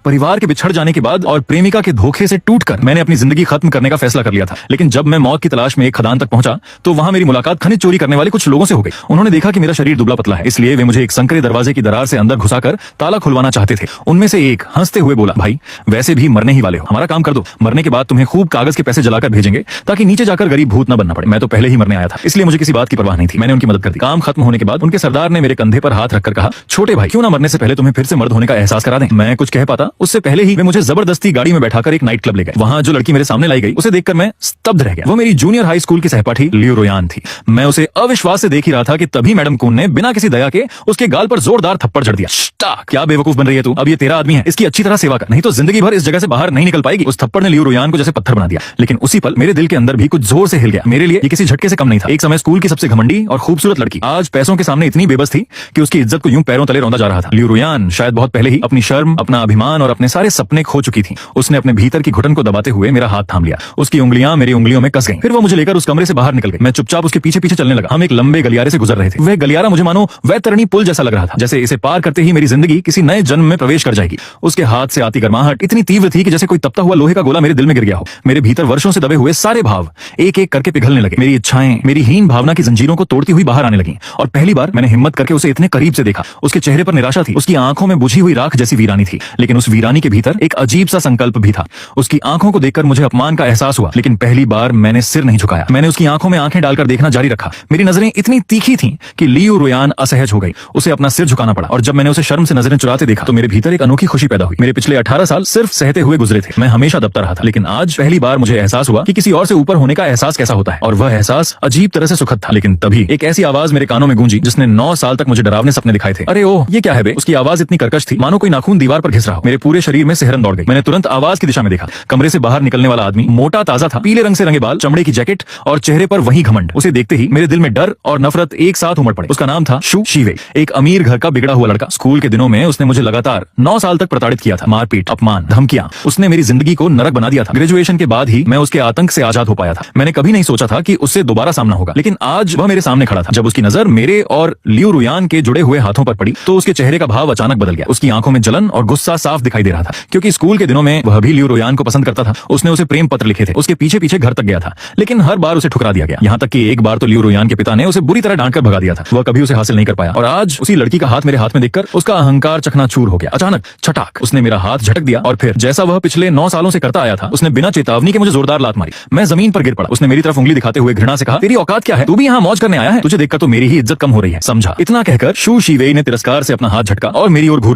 परिवार के बिछड़ जाने के बाद और प्रेमिका के धोखे से टूटकर मैंने अपनी जिंदगी खत्म करने का फैसला कर लिया था। लेकिन जब मैं मौत की तलाश में एक खदान तक पहुंचा तो वहां मेरी मुलाकात खनिज चोरी करने वाले कुछ लोगों से हो गई। उन्होंने देखा कि मेरा शरीर दुबला पतला है, इसलिए वे मुझे एक संकरे दरवाजे की दरार से अंदर घुसाकर ताला खुलवाना चाहते थे। उनमें से एक हंसते हुए बोला, भाई वैसे भी मरने ही वाले हो, हमारा काम कर दो, मरने के बाद तुम्हें खूब कागज के पैसे जलाकर भेजेंगे ताकि नीचे जाकर गरीब भूत न बनना पड़े। मैं तो पहले ही मरने आया था, इसलिए मुझे किसी बात की परवाह नहीं थी। मैंने उनकी मदद कर दी। काम खत्म होने के बाद उनके सरदार ने मेरे कंधे पर हाथ रखकर कहा, छोटे भाई क्यों ना मरने से पहले तुम्हें फिर से मर्द होने का एहसास करा दें। मैं कुछ कह पाता उससे पहले ही वे मुझे जबरदस्ती गाड़ी में बैठाकर एक नाइट क्लब ले गए। वहां जो लड़की मेरे सामने लाई गई उसे देखकर मैं स्तब्ध रह गया। वो मेरी जूनियर हाई स्कूल की सहपाठी लियो रोयान थी। मैं उसे अविश्वास से देख ही रहा था कि तभी मैडम कून ने बिना किसी दया के उसके गाल पर जोरदार थप्पड़ जड़ दिया। क्या बेवकूफ बन रही है तू, अब ये तेरा आदमी है, इसकी अच्छी तरह सेवा कर, नहीं तो जिंदगी भर इस जगह से बाहर नहीं निकल पाएगी। उस थप्पड़ ने लियो रोयान को जैसे पत्थर बना दिया। लेकिन उसी पल मेरे दिल के अंदर भी कुछ जोर से हिल गया। मेरे लिए ये किसी झटके से कम नहीं था। एक समय स्कूल की सबसे घमंडी और खूबसूरत लड़की आज पैसों के सामने इतनी बेबस थी कि उसकी इज्जत को यूं पैरों तले रौंदा जा रहा था। लियो रोयान शायद बहुत पहले ही अपनी शर्म, अपना अभिमान और अपने सारे सपने खो चुकी थी। उसने अपने भीतर की घुटन को दबाते हुए मेरा हाथ थाम लिया। उसकी उंगलियां मेरी उंगलियों में कस गईं। फिर वो मुझे लेकर उस कमरे से बाहर निकल गई। मैं चुपचाप उसके पीछे पीछे चलने लगा। हम एक लंबे गलियारे से गुजर रहे थे। वह गलियारा मुझे मानो वैतरणी पुल जैसा लग रहा था, जैसे इसे पार करते ही मेरी जिंदगी किसी नए जन्म में प्रवेश कर जाएगी। उसके हाथ से आती गर्माहट इतनी तीव्र थी कि जैसे कोई तपता हुआ लोहे का गोला मेरे दिल में गिर गया हो। मेरे भीतर वर्षों से दबे हुए सारे भाव एक एक करके पिघलने लगे। मेरी इच्छाएं मेरी हीन भावना की जंजीरों को तोड़ती हुई बाहर आने लगी। और पहली बार मैंने हिम्मत करके उसे इतने करीब से देखा। उसके चेहरे पर निराशा थी, उसकी आंखों में बुझी हुई राख जैसी वीरानी थी, लेकिन उस वीरानी के भीतर एक अजीब सा संकल्प भी था। उसकी आंखों को देखकर मुझे अपमान का एहसास हुआ, लेकिन पहली बार मैंने सिर नहीं झुकाया। मैंने उसकी आंखों में आंखें डालकर देखना जारी रखा। मेरी नजरें इतनी तीखी थीं कि लियो रोयान असहज हो गई। उसे अपना सिर झुकाना पड़ा और जब मैंने उसे शर्म से नजरें चुराते देखा तो मेरे भीतर एक अनोखी खुशी पैदा हुई। मेरे पिछले 18 साल सिर्फ सहते हुए गुजरे थे। मैं हमेशा दबता रहा था, लेकिन आज पहली बार मुझे एहसास हुआ कि किसी और से ऊपर होने का एहसास कैसा होता है। और वह एहसास अजीब तरह से सुखद था। लेकिन तभी एक ऐसी आवाज मेरे कानों में गूंजी जिसने 9 साल तक मुझे डरावने सपने दिखाए थे। अरे ओह, ये क्या है बे? उसकी आवाज इतनी कर्कश थी मानो कोई नाखून दीवार पर घिस रहा हो। मेरे पूरे शरीर में सिहरन दौड़ गई। मैंने तुरंत आवाज की दिशा में देखा। कमरे से बाहर निकलने वाला आदमी मोटा ताजा था, पीले रंग से रंगे बाल, चमड़े की जैकेट और चेहरे पर वही घमंड। उसे देखते ही मेरे दिल में डर और नफरत एक साथ उमड़ पड़े। उसका नाम था शू शीवे, एक अमीर घर का बिगड़ा हुआ लड़का। स्कूल के दिनों में उसने मुझे लगातार 9 साल तक प्रताड़ित किया था। मारपीट, अपमान, धमकियां, उसने मेरी जिंदगी को नरक बना दिया था। ग्रेजुएशन के बाद ही मैं उसके आतंक से आजाद हो पाया था। मैंने कभी नहीं सोचा था कि उससे दोबारा सामना होगा, लेकिन आज वह मेरे सामने खड़ा था। जब उसकी नजर मेरे और लियो रोयान के जुड़े हुए हाथों पर पड़ी तो उसके चेहरे का भाव अचानक बदल गया। उसकी आंखों में जलन और गुस्सा साफ दिखाई दे रहा था, क्योंकि स्कूल के दिनों में वह भी लियो रोयान को पसंद करता था। उसने उसे प्रेम पत्र लिखे थे, उसके पीछे पीछे घर तक गया था, लेकिन हर बार उसे ठुकरा दिया गया। यहाँ तक कि एक बार तो लियो रोयान के पिता ने उसे बुरी तरह डांटकर भगा दिया था। वह कभी उसे हासिल नहीं कर पाया और आज उसी लड़की का हाथ मेरे हाथ में देखकर उसका अहंकार चकनाचूर हो गया। अचानक छटाक उसने मेरा हाथ झटक दिया और फिर जैसा वह पिछले 9 सालों से करता आया था, उसने बिना चेतावनी के मुझे जोरदार लात मारी। मैं जमीन पर गिर पड़ा। उसने मेरी तरफ उंगली दिखाते हुए घृणा से कहा, तेरी औकात क्या है? तू भी यहाँ मौज करने आया है? तुझे देखकर तो मेरी ही इज्जत कम हो रही है, समझा? इतना कहकर शू शीवे ने तिरस्कार से अपना हाथ झटका और मेरी ओर घूर